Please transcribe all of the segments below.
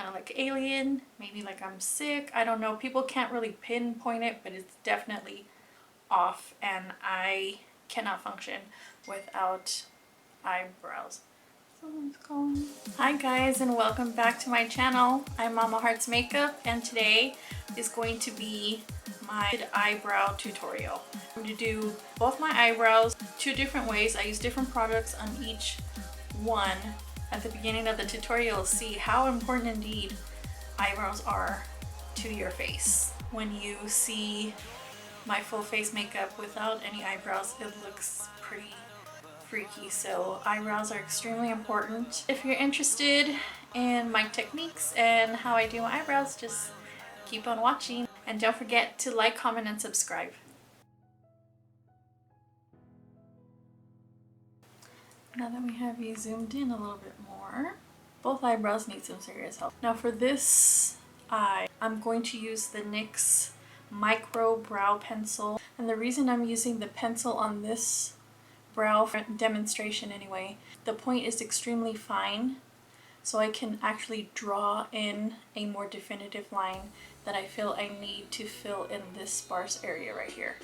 kind of like alien, maybe like I'm sick. I don't know. People can't really pinpoint it, but it's definitely off, and I cannot function without eyebrows. Someone's calling. Hi guys, and welcome back to my channel. I'm Mama Hearts Makeup, and today is going to be my eyebrow tutorial. I'm going to do both my eyebrows two different ways. I use different products on each one. At the beginning of the tutorial, see how important indeed eyebrows are to your face. When you see my full face makeup without any eyebrows, it looks pretty freaky. So eyebrows are extremely important. If you're interested in my techniques and how I do my eyebrows, just keep on watching, and don't forget to like, comment, and subscribe. Now that we have you zoomed in a little bit more, both eyebrows need some serious help. Now for this eye, I'm going to use the NYX Micro Brow Pencil. And the reason I'm using the pencil on this brow for demonstration anyway, the point is extremely fine, so I can actually draw in a more definitive line that I feel I need to fill in this sparse area right here.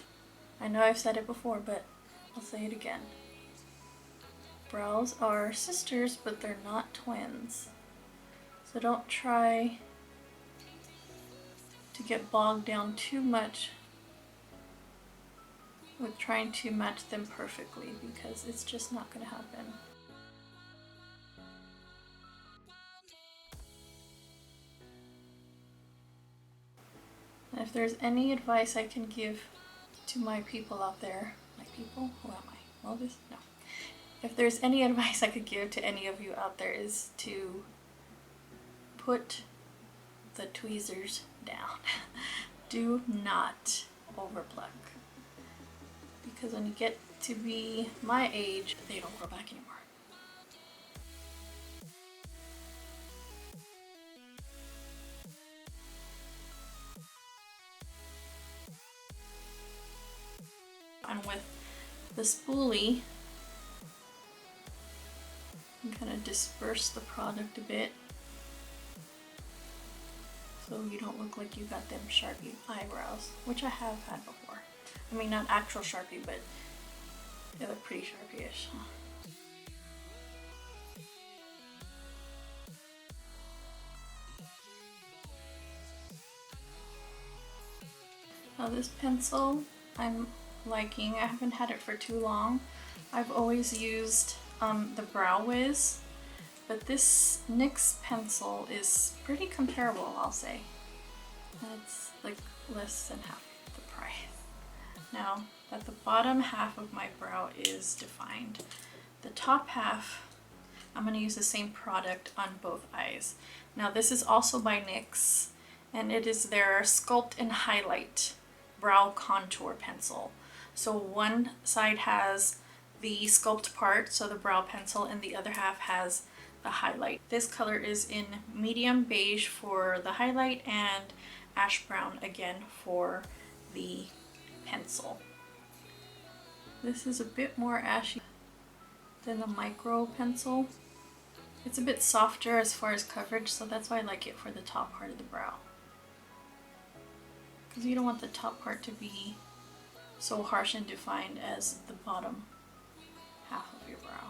I know I've said it before, but I'll say it again. Brows are sisters, but they're not twins. So don't try to get bogged down too much with trying to match them perfectly, because it's just not going to happen. And if there's any advice I can give to my people out there, my people? Who am I? Elvis? No. If there's any advice I could give to any of you out there, is to put the tweezers down. Do not overpluck, because when you get to be my age, they don't grow back anymore. And with the spoolie, I'm kind of disperse the product a bit, so you don't look like you got them Sharpie eyebrows, which I have had before. I mean, not actual Sharpie, but they look pretty Sharpie-ish. Now this pencil I'm liking. I haven't had it for too long. I've always used the Brow Wiz, but this NYX pencil is pretty comparable, I'll say. It's like less than half the price. Now that the bottom half of my brow is defined, the top half, I'm going to use the same product on both eyes. Now this is also by NYX, and it is their Sculpt and Highlight Brow Contour Pencil. So one side has the sculpt part, so the brow pencil, and the other half has the highlight. This color is in medium beige for the highlight and ash brown again for the pencil. This is a bit more ashy than the micro pencil. It's a bit softer as far as coverage, so that's why I like it for the top part of the brow, because you don't want the top part to be so harsh and defined as the bottom half of your brow.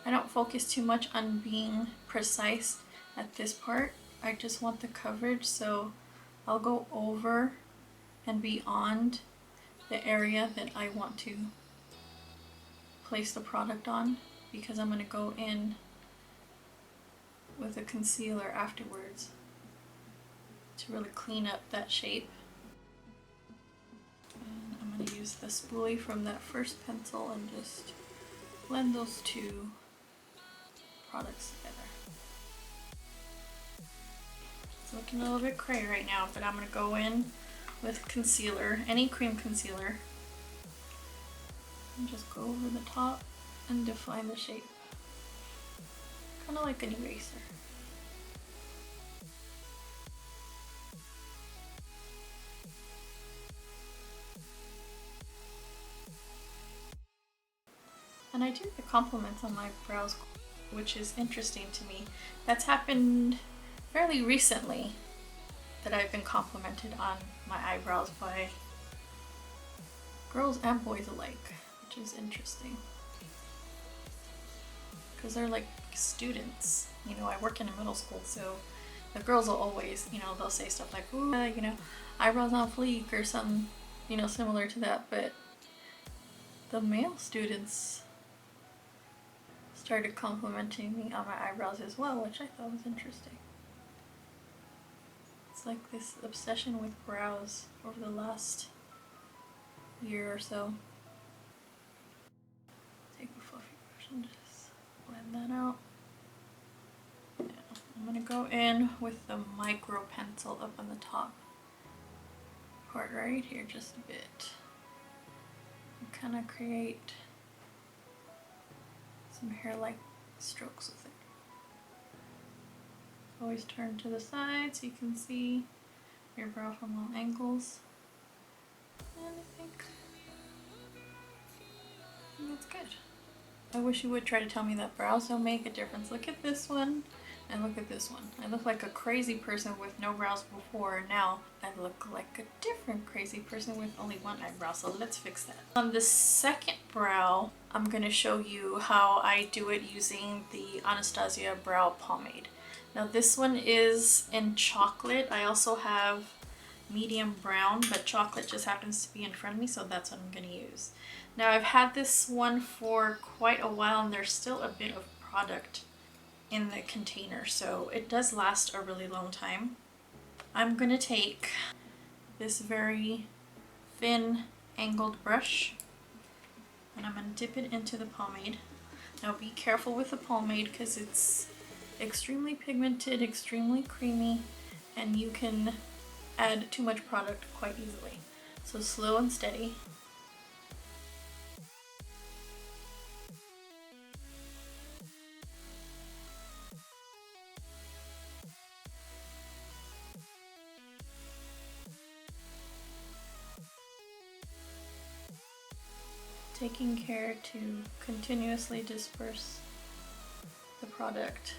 I don't focus too much on being precise at this part. I just want the coverage, so I'll go over and beyond the area that I want to place the product on, because I'm going to go in with a concealer afterwards to really clean up that shape. And I'm going to use the spoolie from that first pencil and just blend those two products together. It's looking a little bit cray right now, but I'm going to go in with concealer, any cream concealer, and just go over the top and define the shape, kind of like an eraser. And I do get compliments on my brows which is interesting to me. That's happened fairly recently, that I've been complimented on my eyebrows by girls and boys alike, which is interesting. Because they're like students. You know, I work in a middle school, so the girls will always, you know, they'll say stuff like, ooh, you know, eyebrows on fleek or something, you know, similar to that. But the male students started complimenting me on my eyebrows as well, which I thought was interesting. It's like this obsession with brows over the last year or so. Take a fluffy brush and just blend that out. Yeah, I'm gonna go in with the micro pencil up on the top part right here just a bit. And kind of create some hair-like strokes with it. Always turn to the side so you can see your brow from all angles. And I think that's good. I wish you would try to tell me that brows don't make a difference. Look at this one and look at this one. I look like a crazy person with no brows before, and now I look like a different crazy person with only one eyebrow, so let's fix that. On the second brow, I'm going to show you how I do it using the Anastasia brow pomade. Now this one is in chocolate. I also have medium brown, but chocolate just happens to be in front of me, so that's what I'm going to use. Now I've had this one for quite a while and there's still a bit of product in the container, so it does last a really long time. I'm going to take this very thin angled brush and I'm going to dip it into the pomade. Now be careful with the pomade because it's extremely pigmented, extremely creamy, and you can add too much product quite easily. So slow and steady. Taking care to continuously disperse the product.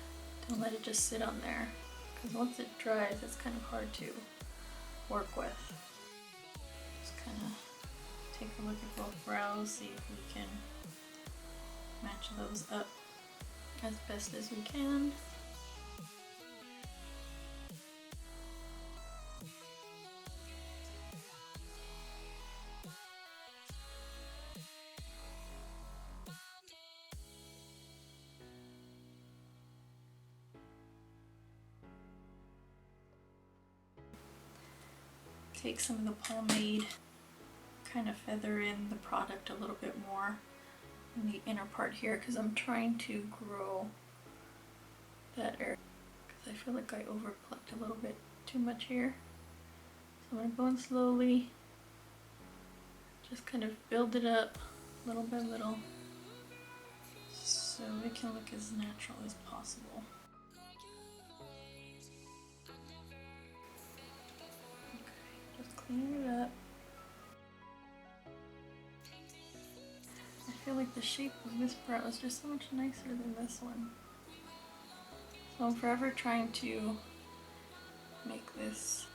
Don't let it just sit on there, because once it dries it's kind of hard to work with. Just kind of take a look at both brows, see if we can match those up as best as we can. Take some of the pomade, kind of feather in the product a little bit more in the inner part here, because I'm trying to grow that area, because I feel like I overplucked a little bit too much here. So I'm going to go in slowly, just kind of build it up little by little so it can look as natural as possible. Clean it up. I feel like the shape of this brow is just so much nicer than this one. So I'm forever trying to make this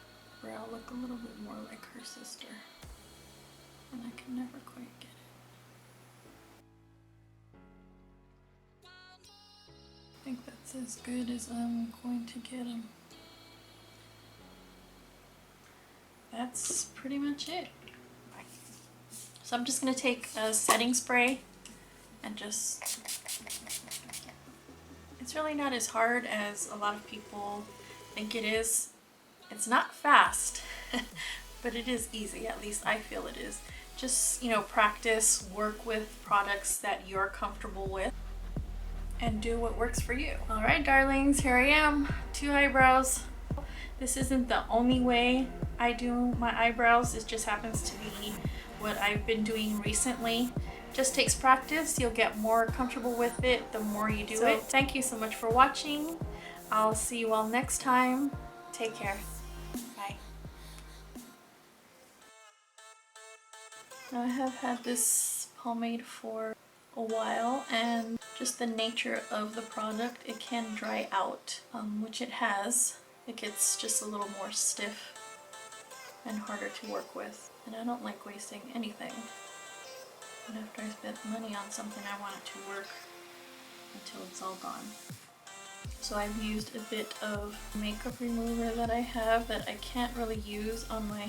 brow look a little bit more like her sister. And I can never quite get it. I think that's as good as I'm going to get them. That's pretty much it. So I'm just going to take a setting spray and just, it's really not as hard as a lot of people think it is. It's not fast, but it is easy, at least I feel it is. Just, you know, practice, work with products that you're comfortable with, and do what works for you. All right, darlings, here I am, 2 eyebrows. This isn't the only way I do my eyebrows. It just happens to be what I've been doing recently. Just takes practice. You'll get more comfortable with it the more you do it. Thank you so much for watching. I'll see you all next time. Take care. Bye. Now I have had this pomade for a while, and just the nature of the product, it can dry out, which it has. It gets just a little more stiff and harder to work with, and I don't like wasting anything. And after I spent money on something, I want it to work until it's all gone. So I've used a bit of makeup remover that I have that I can't really use on my,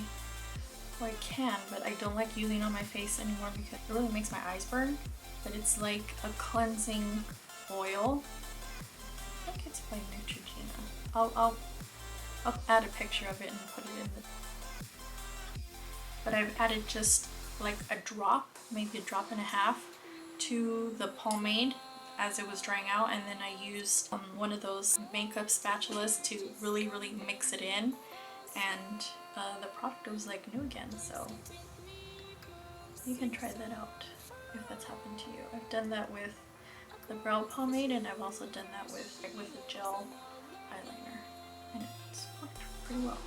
well, I can, but I don't like using on my face anymore because it really makes my eyes burn. But it's like a cleansing oil. I think it's by Neutrogena. I'll add a picture of it and put it in the... But I've added just like a drop, maybe a drop and a half, to the pomade as it was drying out, and then I used one of those makeup spatulas to really mix it in, and the product was like new again. So you can try that out if that's happened to you. I've done that with the brow pomade, and I've also done that with a gel eyeliner, and it's worked pretty well.